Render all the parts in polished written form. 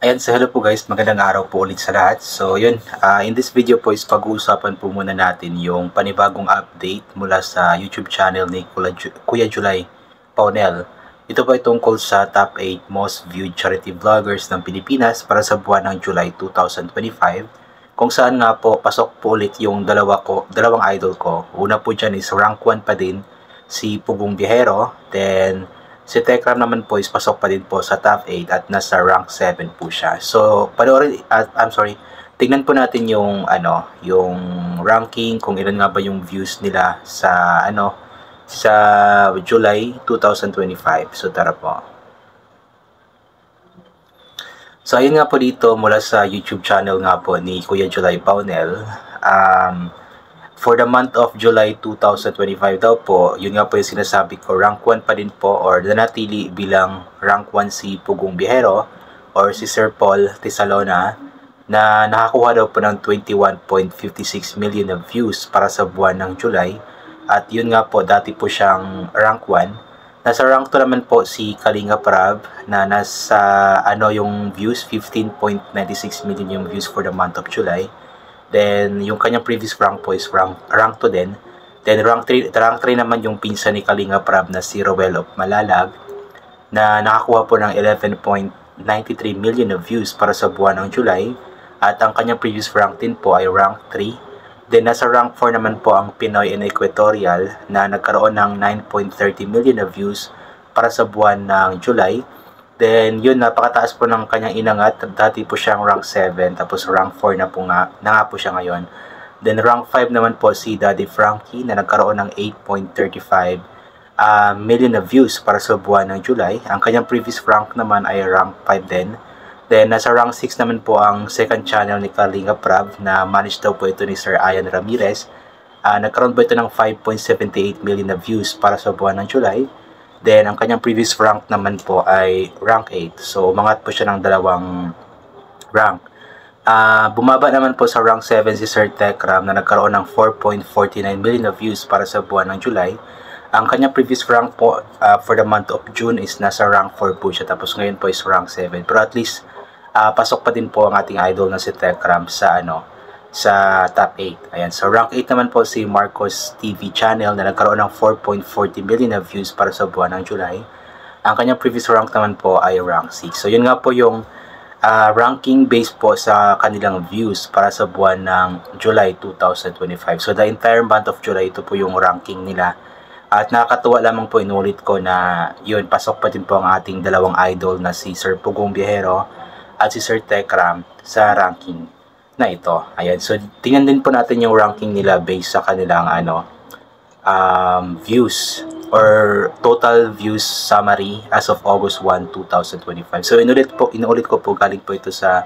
Ayan, so hello po guys, magandang araw po ulit sa lahat. So yun, in this video po is pag-uusapan po muna natin yung panibagong update mula sa YouTube channel ni Kuya Julay Paunel. Ito po ay tungkol sa top 8 most viewed charity vloggers ng Pilipinas para sa buwan ng July 2025. Kung saan nga po, pasok po ulit yung dalawang idol ko. Una po dyan is rank 1 pa din, si Pugong Biyahero. Then si Tekram naman po is pasok pa din po sa top 8 at nasa rank 7 po siya. So, tingnan po natin yung yung ranking, kung ilan nga ba yung views nila sa sa July 2025. So, tara po. So, ayun nga po dito mula sa YouTube channel nga po ni Kuya Julay Paunel. For the month of July 2025 daw po, yun nga po yung sinasabi ko, rank 1 pa din po or nanatili bilang rank 1 si Pugong Biyahero or si Sir Paul Tisalona na nakakuha daw po ng 21.56 million na views para sa buwan ng July. At yun nga po, dati po siyang rank 1. Nasa rank 2 naman po si Kalinga Prab na nasa yung views, 15.96 million yung views for the month of July. Then, yung kanyang previous rank po is rank 2 din. Then, rank 3 naman yung pinsan ni Kalinga Prab na si Roel of Malalag na nakakuha po ng 11.93 million na views para sa buwan ng July. At ang kanyang previous rank din po ay rank 3. Then, nasa rank 4 naman po ang Pinoy and Equatorial na nagkaroon ng 9.30 million na views para sa buwan ng July. Then, yun, napakataas po ng kanyang inangat. Dati po siyang rank 7, tapos rank 4 na nga po siya ngayon. Then, rank 5 naman po si Daddy Frankie na nagkaroon ng 8.35 million na views para sa buwan ng July. Ang kanyang previous rank naman ay rank 5 din. Then, nasa rank 6 naman po ang second channel ni Kalinga Prab na managed daw po ito ni Sir Ian Ramirez. Nagkaroon po ito ng 5.78 million na views para sa buwan ng July. Then, ang kanyang previous rank naman po ay rank 8. So, umangat po siya ng dalawang rank. Bumaba naman po sa rank 7 si Sir Tekram na nagkaroon ng 4.49 million na views para sa buwan ng July. Ang kanyang previous rank po for the month of June is nasa rank 4 po siya. Tapos ngayon po is rank 7. Pero at least, pasok pa din po ang ating idol na si Tekram sa sa top 8. Ayan. So, rank 8 naman po si Marcos TV channel na nagkaroon ng 4.40 million na views para sa buwan ng July. Ang kanyang previous rank naman po ay rank 6. So, yun nga po yung ranking based po sa kanilang views para sa buwan ng July 2025. So, the entire month of July, ito po yung ranking nila. At nakakatuwa lamang po, inulit ko na yun, pasok pa din po ang ating dalawang idol na si Sir Pugong Biyahero at si Sir Tekram sa ranking na ito. Ayan. So, tingnan din po natin yung ranking nila based sa kanilang views or total views summary as of August 1, 2025. So, inulit ko po, galing po ito sa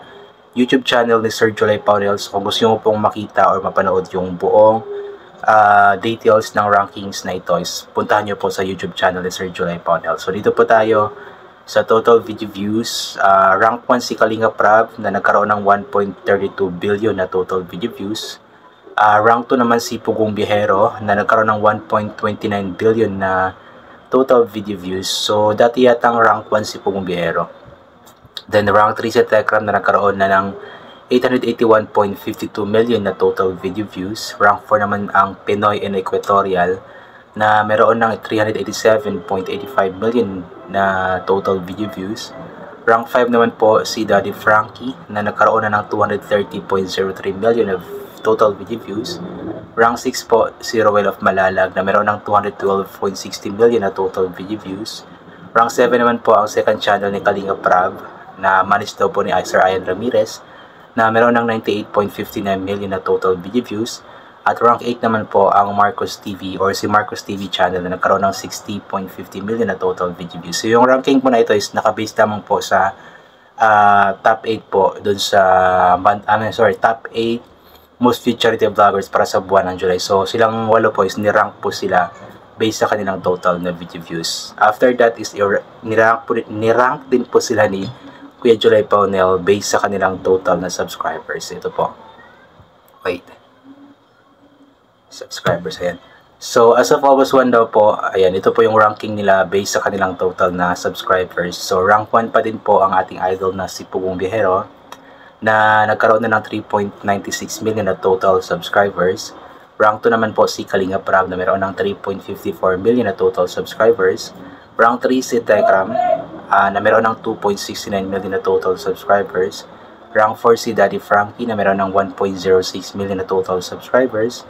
YouTube channel ni Sir Julay Paunel. So, kung gusto nyo pong makita or mapanood yung buong details ng rankings na ito, is puntahan nyo po sa YouTube channel ni Sir Julay Paunel. So, dito po tayo sa total video views. Rank 1 si Kalinga Prab na nagkaroon ng 1.32 billion na total video views. Rank 2 naman si Pugong Biyahero na nagkaroon ng 1.29 billion na total video views. So, dati yatang rank 1 si Pugong Biyahero. Then, rank 3 si Tekram na nagkaroon na ng 881.52 million na total video views. Rank 4 naman ang Pinoy and Equatorial na meron ng 387.85 million na total video views. Rank 5 naman po si Daddy Frankie na nagkaroon na ng 230.03 million of total video views. Rank 6 po si Roel of Malalag na meron ng 212.60 million na total video views. Rank 7 naman po ang second channel ni Kalinga Prab na managed daw po ni Sir Ian Ramirez na meron ng 98.59 million na total video views. At rank 8 naman po ang Marcos TV or si Marcos TV channel na nagkaroon ng 60.50 million na total video views. So, yung ranking po na ito is nakabase lamang po sa top 8 po dun sa top 8 most viewed charity vloggers para sa buwan ng July. So, silang 8 po is nirank po sila based sa kanilang total na video views. After that is nirank din po sila ni Kuya Julay Paunel based sa kanilang total na subscribers. Ito po. Wait. Subscribers, ayan. So, as of August 1 daw po, ayan, ito po yung ranking nila based sa kanilang total na subscribers. So, rank 1 pa din po ang ating idol na si Pugong Biyahero na nagkaroon na ng 3.96 million na total subscribers. Rank 2 naman po si Kalinga Prab na meron ng 3.54 million na total subscribers. Rank 3 si Tekram na meron ng 2.69 million na total subscribers. Rank 4 si Daddy Frankie na meron ng 1.06 million na total subscribers.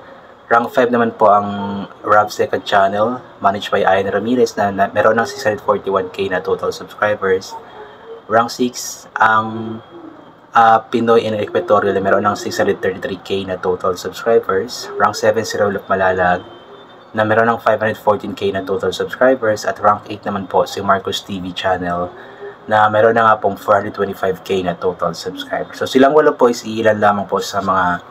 Rank 5 naman po ang Rob Second Channel, managed by Ian Ramirez na meron ng 641k na total subscribers. Rank 6 ang Pinoy in Equatorial na meron ng 633k na total subscribers. Rank 7 si Raul Malalag na meron ng 514k na total subscribers. At rank 8 naman po si Marcos TV Channel na meron na nga pong 425k na total subscribers. So silang walo po is ilan lamang po sa mga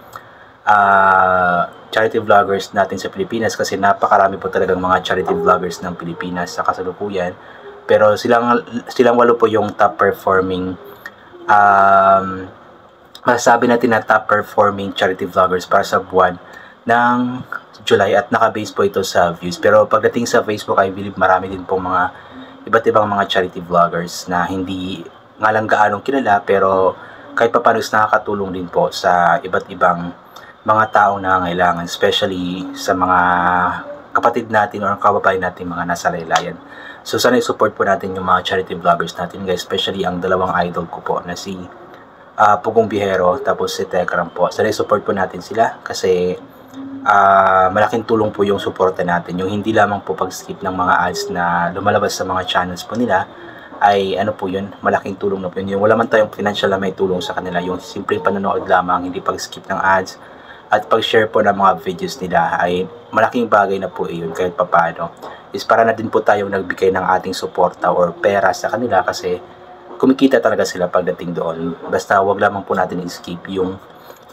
charity vloggers natin sa Pilipinas, kasi napakarami po talagang mga charity vloggers ng Pilipinas sa kasalukuyan. Pero silang walo po yung top performing, masasabi natin na top performing charity vloggers para sa buwan ng July, at nakabase po ito sa views. Pero pagdating sa Facebook, I believe marami din po mga iba't ibang mga charity vloggers na hindi nga lang gaanong kilala, pero kahit pa paano is nakakatulong din po sa iba't ibang mga taong nangangailangan, especially sa mga kapatid natin o kababayan natin mga nasa laylayan. So sana i-support po natin yung mga charity vloggers natin guys, especially ang dalawang idol ko po na si Pugong Biyahero tapos si Tekram po. Sana i-support po natin sila kasi malaking tulong po yung suporta natin. Yung hindi lamang po pag-skip ng mga ads na lumalabas sa mga channels po nila, ay ano po yun, malaking tulong na po yun. Yung wala man tayong financial na may tulong sa kanila, yung simpleng panonood lamang, hindi pag-skip ng ads at pag-share po ng mga videos nila, ay malaking bagay na po yun kahit papano. Is para na din po tayong nagbigay ng ating suporta or pera sa kanila, kasi kumikita talaga sila pagdating doon. Basta wag lamang po natin i-skip yung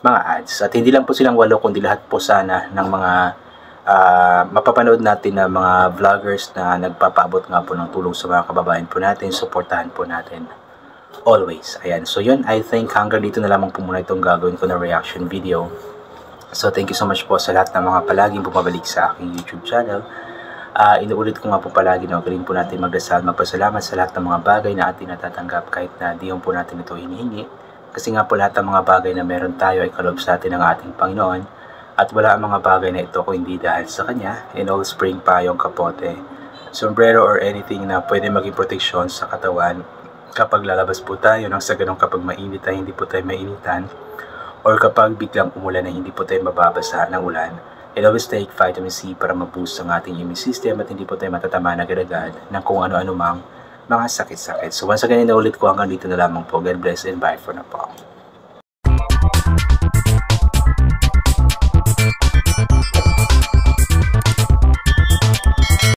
mga ads. At hindi lang po silang walo, kundi lahat po sana ng mga mapapanood natin na mga vloggers na nagpapaabot nga po ng tulong sa mga kababayan po natin, suportahan po natin always. Ayan, so yun, I think hanggang dito na lamang po muna itong gagawin ko na reaction video. So thank you so much po sa lahat ng mga palaging bumabalik sa aking YouTube channel. Inuulit ko nga po palagi na galing po natin magdasal, magpasalamat sa lahat ng mga bagay na ating natatanggap kahit na di po natin ito hinihingi. Kasi nga po lahat ng mga bagay na meron tayo ay kaloob sa atin ng ating Panginoon. At wala ang mga bagay na ito kung hindi dahil sa Kanya. In all spring payong kapote, sombrero or anything na pwede maging proteksyon sa katawan kapag lalabas po tayo, nang sa ganun kapag mainit ay hindi po tayo mainitan, or kapag biglang umulan na hindi po tayo mababasa ng ulan. And always take vitamin C para ma-boost ang ating immune system at hindi po tayo matatama na agad-agad ng kung ano-ano mang mga sakit-sakit. So once again, inaulit ko hanggang dito na lamang po. God bless and bye for now po.